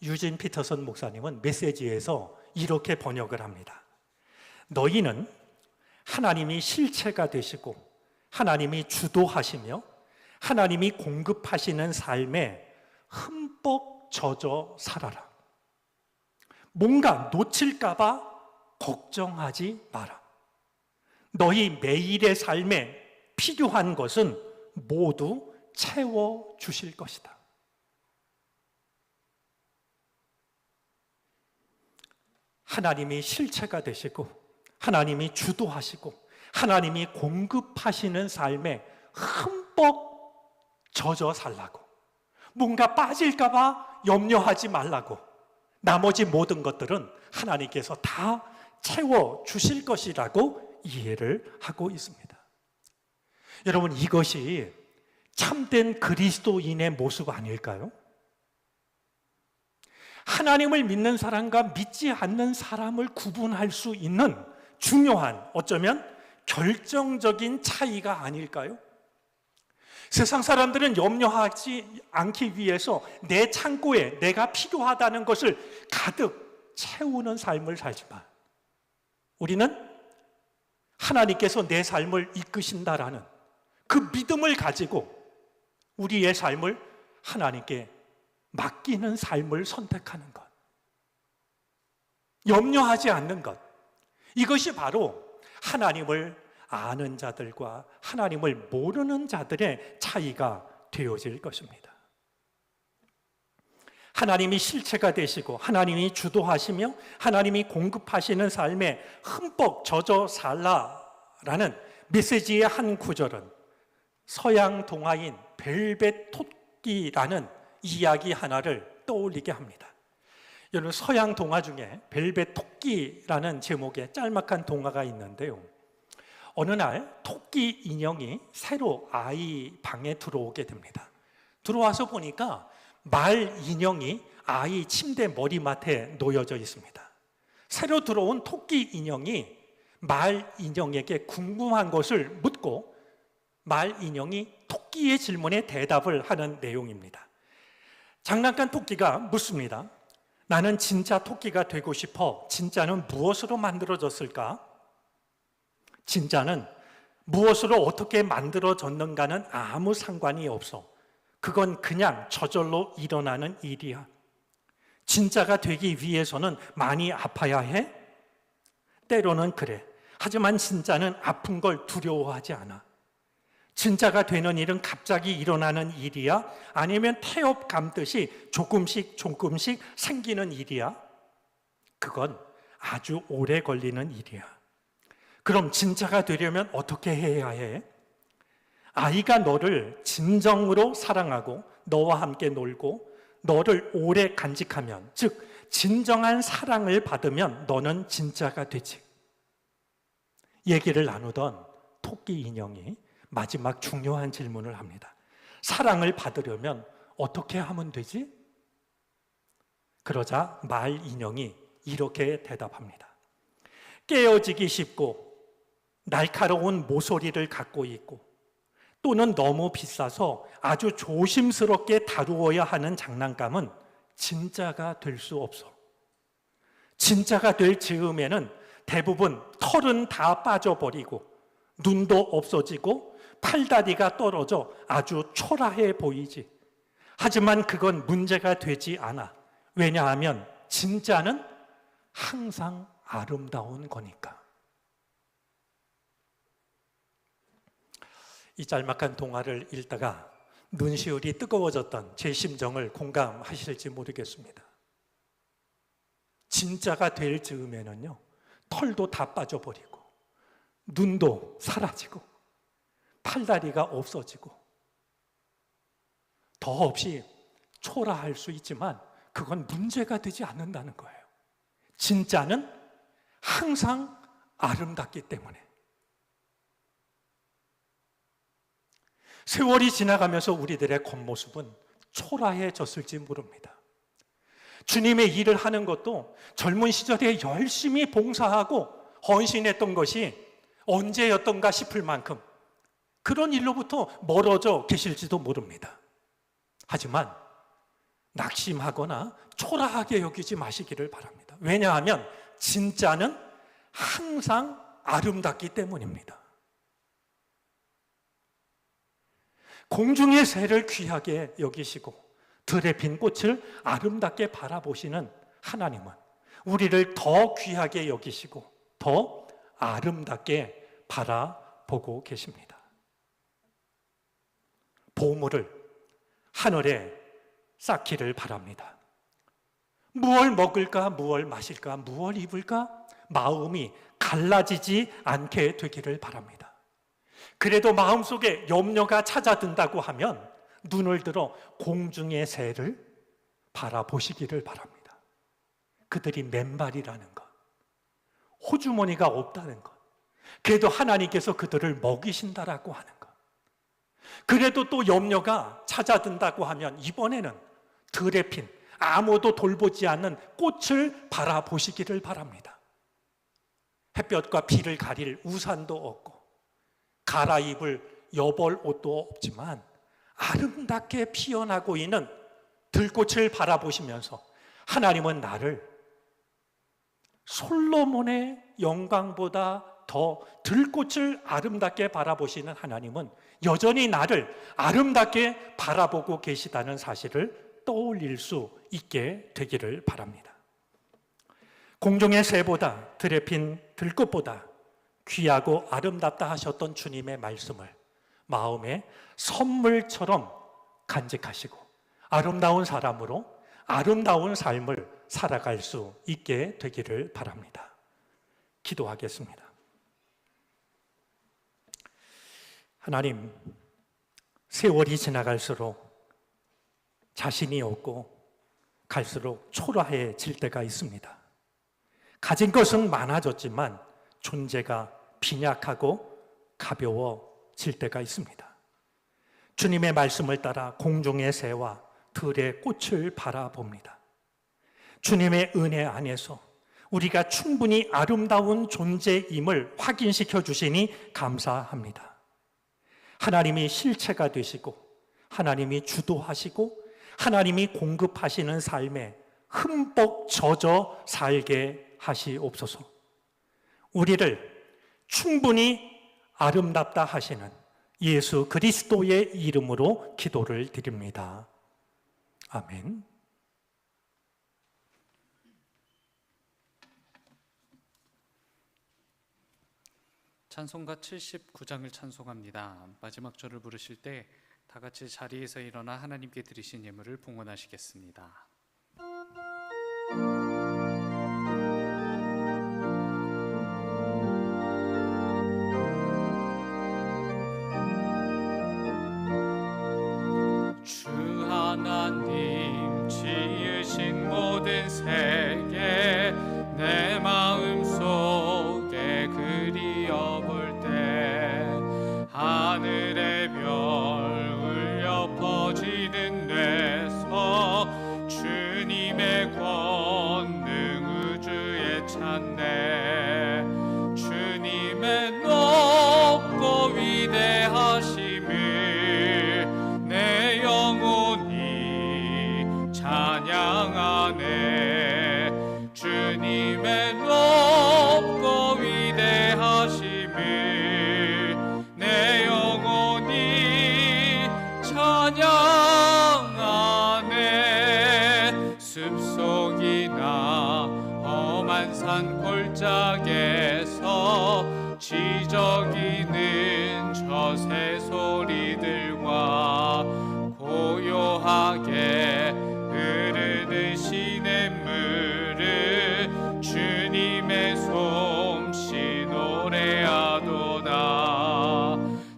유진 피터슨 목사님은 메시지에서 이렇게 번역을 합니다. 너희는 하나님이 실체가 되시고 하나님이 주도하시며 하나님이 공급하시는 삶에 흠뻑 젖어 살아라. 뭔가 놓칠까 봐 걱정하지 마라. 너희 매일의 삶에 필요한 것은 모두 채워주실 것이다. 하나님이 실체가 되시고 하나님이 주도하시고 하나님이 공급하시는 삶에 흠뻑 젖어 살라고, 뭔가 빠질까 봐 염려하지 말라고, 나머지 모든 것들은 하나님께서 다 채워주실 것이라고 이해를 하고 있습니다. 여러분 이것이 참된 그리스도인의 모습 아닐까요? 하나님을 믿는 사람과 믿지 않는 사람을 구분할 수 있는 중요한, 어쩌면 결정적인 차이가 아닐까요? 세상 사람들은 염려하지 않기 위해서 내 창고에 내가 필요하다는 것을 가득 채우는 삶을 살지만 우리는 하나님께서 내 삶을 이끄신다라는 그 믿음을 가지고 우리의 삶을 하나님께 맡기는 삶을 선택하는 것, 염려하지 않는 것, 이것이 바로 하나님을 아는 자들과 하나님을 모르는 자들의 차이가 되어질 것입니다. 하나님이 실체가 되시고 하나님이 주도하시며 하나님이 공급하시는 삶에 흠뻑 젖어 살라라는 메시지의 한 구절은 서양 동화인 벨벳 토끼라는 이야기 하나를 떠올리게 합니다. 여러분 서양 동화 중에 벨벳 토끼라는 제목의 짤막한 동화가 있는데요. 어느 날 토끼 인형이 새로 아이 방에 들어오게 됩니다. 들어와서 보니까 말 인형이 아이 침대 머리맡에 놓여져 있습니다. 새로 들어온 토끼 인형이 말 인형에게 궁금한 것을 묻고 말 인형이 토끼의 질문에 대답을 하는 내용입니다. 장난감 토끼가 묻습니다. 나는 진짜 토끼가 되고 싶어. 진짜는 무엇으로 만들어졌을까? 진짜는 무엇으로 어떻게 만들어졌는가는 아무 상관이 없어. 그건 그냥 저절로 일어나는 일이야. 진짜가 되기 위해서는 많이 아파야 해? 때로는 그래. 하지만 진짜는 아픈 걸 두려워하지 않아. 진짜가 되는 일은 갑자기 일어나는 일이야? 아니면 태엽 감듯이 조금씩 생기는 일이야? 그건 아주 오래 걸리는 일이야. 그럼 진짜가 되려면 어떻게 해야 해? 아이가 너를 진정으로 사랑하고 너와 함께 놀고 너를 오래 간직하면, 즉 진정한 사랑을 받으면 너는 진짜가 되지. 얘기를 나누던 토끼 인형이 마지막 중요한 질문을 합니다. 사랑을 받으려면 어떻게 하면 되지? 그러자 말 인형이 이렇게 대답합니다. 깨어지기 쉽고 날카로운 모서리를 갖고 있고 또는 너무 비싸서 아주 조심스럽게 다루어야 하는 장난감은 진짜가 될 수 없어. 진짜가 될 즈음에는 대부분 털은 다 빠져버리고 눈도 없어지고 팔다리가 떨어져 아주 초라해 보이지. 하지만 그건 문제가 되지 않아. 왜냐하면 진짜는 항상 아름다운 거니까. 이 짤막한 동화를 읽다가 눈시울이 뜨거워졌던 제 심정을 공감하실지 모르겠습니다. 진짜가 될 즈음에는요, 털도 다 빠져버리고 눈도 사라지고 팔다리가 없어지고 더없이 초라할 수 있지만 그건 문제가 되지 않는다는 거예요. 진짜는 항상 아름답기 때문에. 세월이 지나가면서 우리들의 겉모습은 초라해졌을지 모릅니다. 주님의 일을 하는 것도 젊은 시절에 열심히 봉사하고 헌신했던 것이 언제였던가 싶을 만큼 그런 일로부터 멀어져 계실지도 모릅니다. 하지만 낙심하거나 초라하게 여기지 마시기를 바랍니다. 왜냐하면 진짜는 항상 아름답기 때문입니다. 공중의 새를 귀하게 여기시고 들에 핀 꽃을 아름답게 바라보시는 하나님은 우리를 더 귀하게 여기시고 더 아름답게 바라보고 계십니다. 보물을 하늘에 쌓기를 바랍니다. 무얼 먹을까, 무얼 마실까, 무얼 입을까 마음이 갈라지지 않게 되기를 바랍니다. 그래도 마음속에 염려가 찾아든다고 하면 눈을 들어 공중의 새를 바라보시기를 바랍니다. 그들이 맨발이라는 것, 호주머니가 없다는 것, 그래도 하나님께서 그들을 먹이신다라고 하는 것, 그래도 또 염려가 찾아든다고 하면 이번에는 들에 핀 아무도 돌보지 않는 꽃을 바라보시기를 바랍니다. 햇볕과 비를 가릴 우산도 없고 갈아입을 여벌 옷도 없지만 아름답게 피어나고 있는 들꽃을 바라보시면서 하나님은 나를 솔로몬의 영광보다 더 들꽃을 아름답게 바라보시는 하나님은 여전히 나를 아름답게 바라보고 계시다는 사실을 떠올릴 수 있게 되기를 바랍니다. 공중의 새보다 들에 핀 들꽃보다 귀하고 아름답다 하셨던 주님의 말씀을 마음에 선물처럼 간직하시고 아름다운 사람으로 아름다운 삶을 살아갈 수 있게 되기를 바랍니다. 기도하겠습니다. 하나님, 세월이 지나갈수록 자신이 없고 갈수록 초라해질 때가 있습니다. 가진 것은 많아졌지만 존재가 빈약하고 가벼워질 때가 있습니다. 주님의 말씀을 따라 공중의 새와 들의 꽃을 바라봅니다. 주님의 은혜 안에서 우리가 충분히 아름다운 존재임을 확인시켜 주시니 감사합니다. 하나님이 실체가 되시고 하나님이 주도하시고 하나님이 공급하시는 삶에 흠뻑 젖어 살게 하시옵소서. 우리를 충분히 아름답다 하시는 예수 그리스도의 이름으로 기도를 드립니다. 아멘. 찬송가 79장을 찬송합니다. 마지막 절을 부르실 때 다 같이 자리에서 일어나 하나님께 드리신 예물을 봉헌하시겠습니다. 주 하나님 지으신 모든 세계 내 마음 속에 그리어볼 때 하늘의 별 울려 퍼지는 뇌서 주님의 권능 우주에 찬네 주님의 높고 위대하심을 내 영혼이 찬양하네 주님의 높고 위대하심을 내 영혼이 찬양하네 숲속이나 험한 산 골짜기에서 지저귀는 저 새소리들과 고요하게 흐르는 시냇물을 주님의 솜씨 노래하도다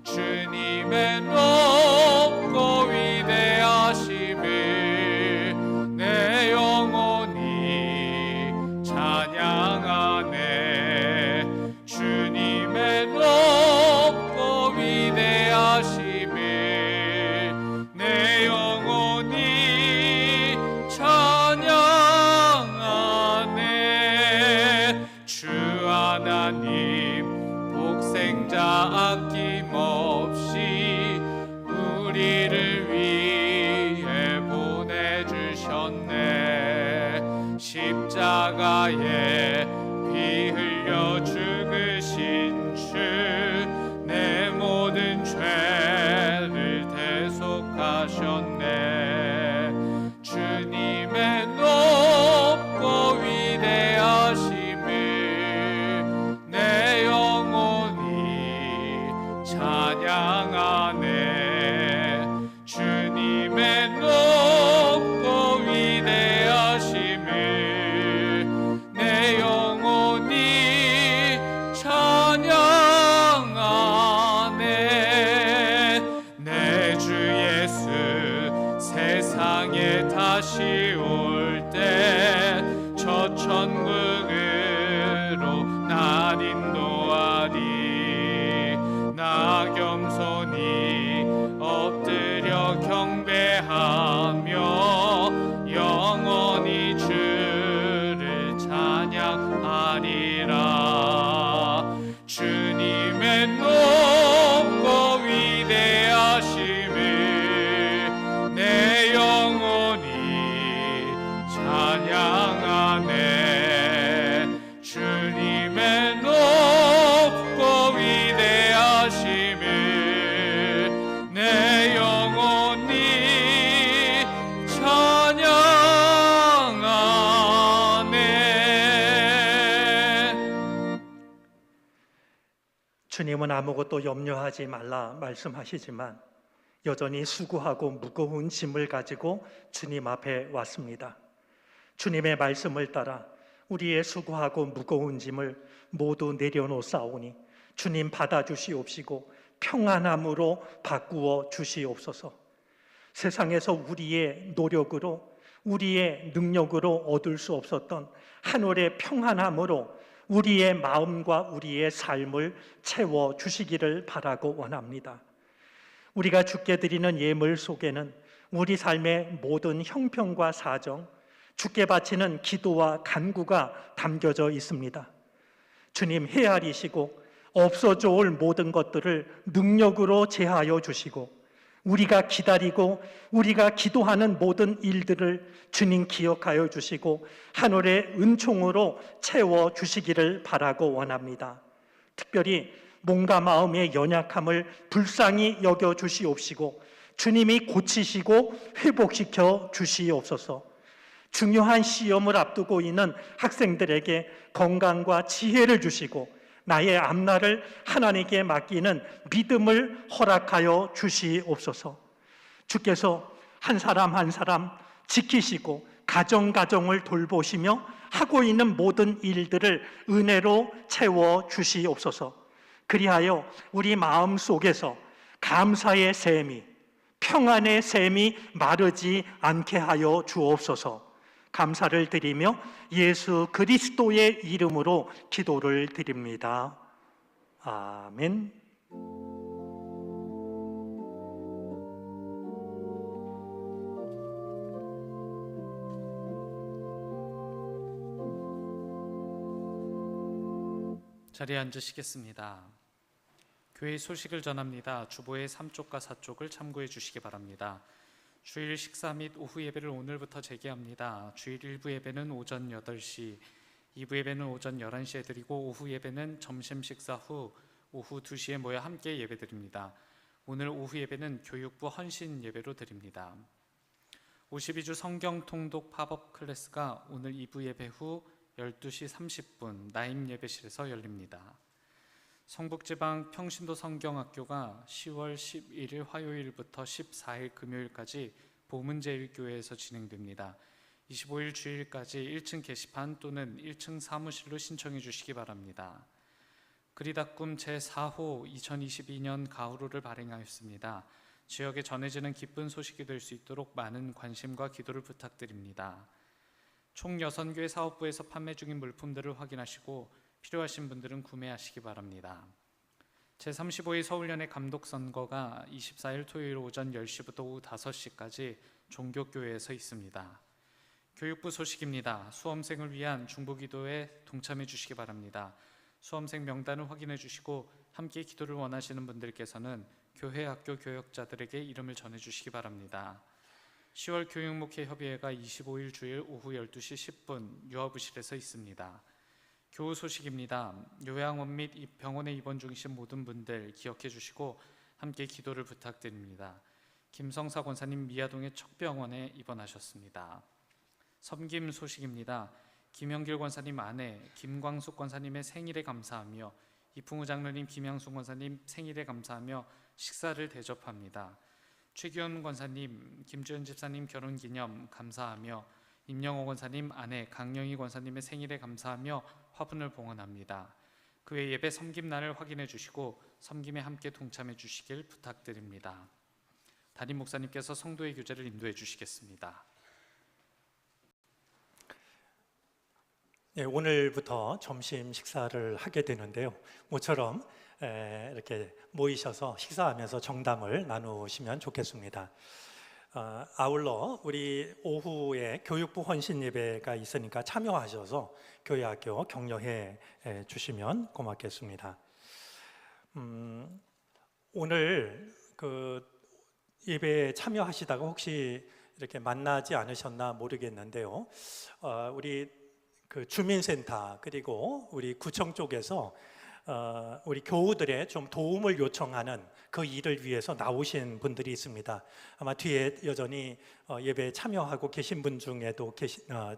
주님의 높고 위대하심을 내 영혼이 찬양하네 주님의 높고 위대하심을 내 영혼이 찬양하네 주 하나님 복생자 아낌없이 우리를 위해 보내주셨네 십자가에 피 흘려 죽으신 주 내 모든 죄를 대속하셨네 주님의 높고 위대하심을 내 영혼이 찬양하네 주님의 높고 위대하심을 내 영혼이 찬양하네 내 주 예수 세상에 다시 올 때 저 천국으로 날 인도하리 나 겸손히 엎드려 경배하며 영원히 주를 찬양하리라 주님의 높고 위대하심을 내 영혼이 찬양하네 주님의 높고 위대하심을 내 영혼이 찬양하네 주님은 아무것도 염려하지 말라 말씀하시지만 여전히 수고하고 무거운 짐을 가지고 주님 앞에 왔습니다. 주님의 말씀을 따라 우리의 수고하고 무거운 짐을 모두 내려놓사오니 주님 받아주시옵시고 평안함으로 바꾸어 주시옵소서. 세상에서 우리의 노력으로 우리의 능력으로 얻을 수 없었던 하늘의 평안함으로 우리의 마음과 우리의 삶을 채워 주시기를 바라고 원합니다. 우리가 주께 드리는 예물 속에는 우리 삶의 모든 형편과 사정, 주께 바치는 기도와 간구가 담겨져 있습니다. 주님 헤아리시고 없어져 올 모든 것들을 능력으로 제하여 주시고, 우리가 기다리고 우리가 기도하는 모든 일들을 주님 기억하여 주시고 하늘의 은총으로 채워 주시기를 바라고 원합니다. 특별히 몸과 마음의 연약함을 불쌍히 여겨 주시옵시고 주님이 고치시고 회복시켜 주시옵소서. 중요한 시험을 앞두고 있는 학생들에게 건강과 지혜를 주시고 나의 앞날을 하나님께 맡기는 믿음을 허락하여 주시옵소서. 주께서 한 사람 한 사람 지키시고 가정을 돌보시며 하고 있는 모든 일들을 은혜로 채워 주시옵소서. 그리하여 우리 마음 속에서 감사의 샘이, 평안의 샘이 마르지 않게 하여 주옵소서. 감사를 드리며 예수 그리스도의 이름으로 기도를 드립니다. 아멘. 자리에 앉으시겠습니다. 교회 소식을 전합니다. 주보의 3쪽과 4쪽을 참고해 주시기 바랍니다. 주일 식사 및 오후 예배를 오늘부터 재개합니다. 주일 1부 예배는 오전 8시, 2부 예배는 오전 11시에 드리고 오후 예배는 점심 식사 후 오후 2시에 모여 함께 예배드립니다. 오늘 오후 예배는 교육부 헌신 예배로 드립니다. 52주 성경 통독 팝업 클래스가 오늘 2부 예배 후 12시 30분 나임 예배실에서 열립니다. 성북지방 평신도 성경학교가 10월 11일 화요일부터 14일 금요일까지 보문제일교회에서 진행됩니다. 25일 주일까지 1층 게시판 또는 1층 사무실로 신청해 주시기 바랍니다. 그리다꿈 제4호 2022년 가을호를 발행하였습니다. 지역에 전해지는 기쁜 소식이 될 수 있도록 많은 관심과 기도를 부탁드립니다. 총 6개 사업부에서 판매 중인 물품들을 확인하시고 필요하신 분들은 구매하시기 바랍니다. 제35회 서울연회 감독선거가 24일 토요일 오전 10시부터 오후 5시까지 종교교회에서 있습니다. 교육부 소식입니다. 수험생을 위한 중보기도에 동참해 주시기 바랍니다. 수험생 명단을 확인해 주시고 함께 기도를 원하시는 분들께서는 교회 학교 교역자들에게 이름을 전해 주시기 바랍니다. 10월 교육목회협의회가 25일 주일 오후 12시 10분 유아부실에서 있습니다. 교우 소식입니다. 요양원 및 병원에 입원 중이신 모든 분들 기억해 주시고 함께 기도를 부탁드립니다. 김성사 권사님 미아동의 척병원에 입원하셨습니다. 섬김 소식입니다. 김영길 권사님 아내 김광숙 권사님의 생일에 감사하며 이풍우 장로님 김양순 권사님 생일에 감사하며 식사를 대접합니다. 최기현 권사님 김주현 집사님 결혼기념 감사하며 임영호 권사님 아내 강영희 권사님의 생일에 감사하며 화분을 봉헌합니다. 그 외 예배 섬김날을 확인해 주시고 섬김에 함께 동참해 주시길 부탁드립니다. 담임 목사님께서 성도의 교제를 인도해 주시겠습니다. 네, 오늘부터 점심 식사를 하게 되는데요. 모처럼 이렇게 모이셔서 식사하면서 정담을 나누시면 좋겠습니다. 아울러 우리 오후에 교육부 헌신 예배가 있으니까 참여하셔서 교회 학교 격려해 주시면 고맙겠습니다. 오늘 그 예배에 참여하시다가 혹시 이렇게 만나지 않으셨나 모르겠는데요. 우리 그 주민센터 그리고 우리 구청 쪽에서 우리 교우들의 좀 도움을 요청하는 그 일을 위해서 나오신 분들이 있습니다. 아마 뒤에 여전히 예배에 참여하고 계신 분 중에도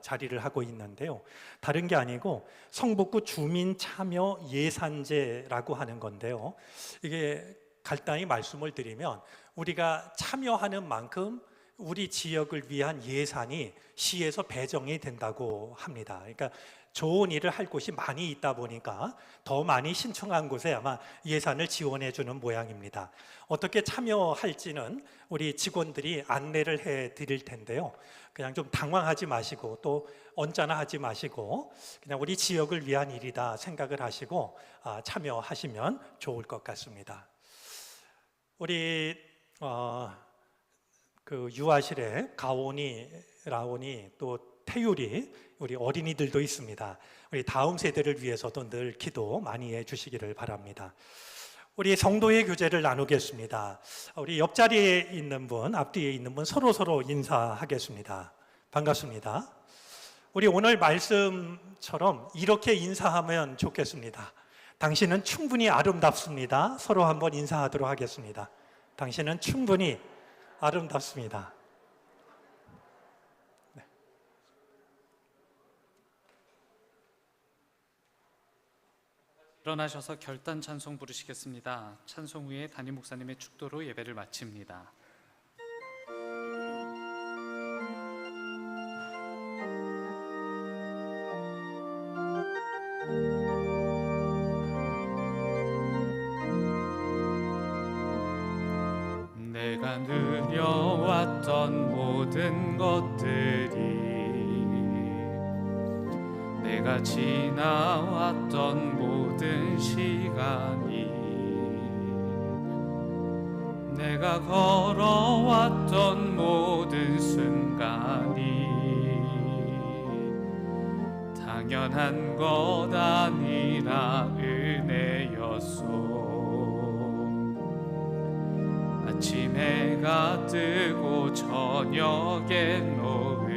자리를 하고 있는데요. 다른 게 아니고 성북구 주민 참여 예산제라고 하는 건데요. 이게 간단히 말씀을 드리면 우리가 참여하는 만큼 우리 지역을 위한 예산이 시에서 배정이 된다고 합니다. 그러니까 좋은 일을 할 곳이 많이 있다 보니까 더 많이 신청한 곳에 아마 예산을 지원해 주는 모양입니다. 어떻게 참여할지는 우리 직원들이 안내를 해 드릴 텐데요. 그냥 좀 당황하지 마시고 또 언짢아 하지 마시고 그냥 우리 지역을 위한 일이다 생각을 하시고 참여하시면 좋을 것 같습니다. 우리 그 유아실에 가온이, 라온이, 또 태율이, 우리 어린이들도 있습니다. 우리 다음 세대를 위해서도 늘 기도 많이 해주시기를 바랍니다. 우리 성도의 교제를 나누겠습니다. 우리 옆자리에 있는 분, 앞뒤에 있는 분 서로 인사하겠습니다. 반갑습니다. 우리 오늘 말씀처럼 이렇게 인사하면 좋겠습니다. 당신은 충분히 아름답습니다. 서로 한번 인사하도록 하겠습니다. 당신은 충분히 아름답습니다. 네. 일어나셔서 결단 찬송 부르시겠습니다. 찬송 후에 담임 목사님의 축도로 예배를 마칩니다. 내가 누려왔던 모든 것들이, 내가 지나왔던 모든 시간이, 내가 걸어왔던 모든 순간이 당연한 것 아니라 은혜였소. 아침 해가 뜨고 저녁에 노을,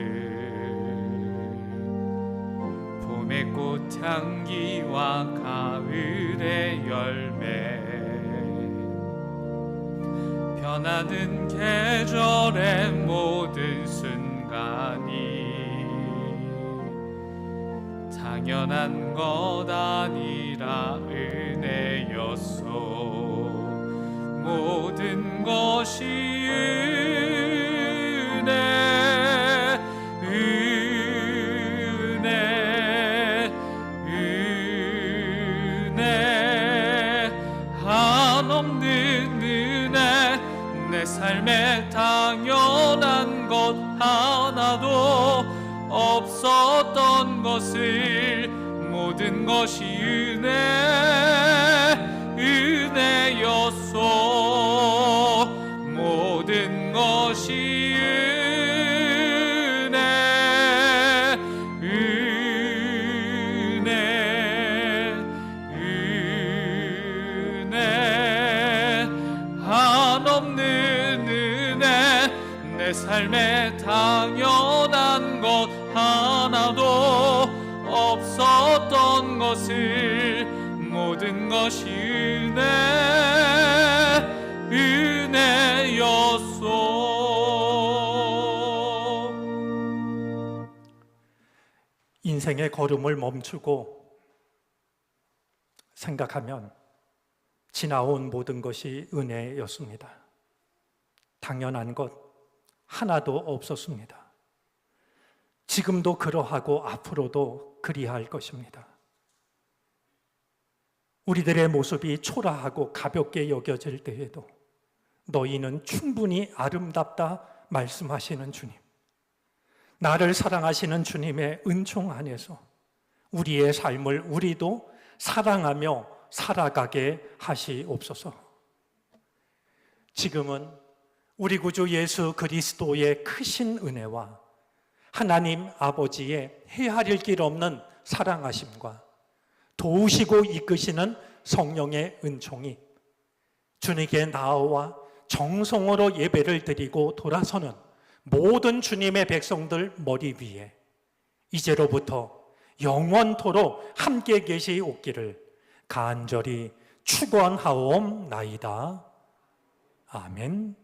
봄의 꽃향기와 가을의 열매, 변하는 계절의 모든 순간이 당연한 것 아니라 은혜였소. 모든 것이 은혜, 은혜, 은혜, 한없는 은혜. 내 삶에 당연한 것 하나도 없었던 것을, 모든 것이 은혜였소. 모든 것이 은혜, 은혜, 은혜, 한없는 은혜. 내 삶에 당연한 것 하나도 없었던 것을, 모든 것이 은혜였소. 인생의 걸음을 멈추고 생각하면 지나온 모든 것이 은혜였습니다. 당연한 것 하나도 없었습니다. 지금도 그러하고 앞으로도 그리할 것입니다. 우리들의 모습이 초라하고 가볍게 여겨질 때에도 너희는 충분히 아름답다 말씀하시는 주님, 나를 사랑하시는 주님의 은총 안에서 우리의 삶을 우리도 사랑하며 살아가게 하시옵소서. 지금은 우리 구주 예수 그리스도의 크신 은혜와 하나님 아버지의 헤아릴 길 없는 사랑하심과 도우시고 이끄시는 성령의 은총이 주님께 나아와 정성으로 예배를 드리고 돌아서는 모든 주님의 백성들 머리 위에 이제로부터 영원토록 함께 계시옵기를 간절히 축원하옵나이다. 아멘.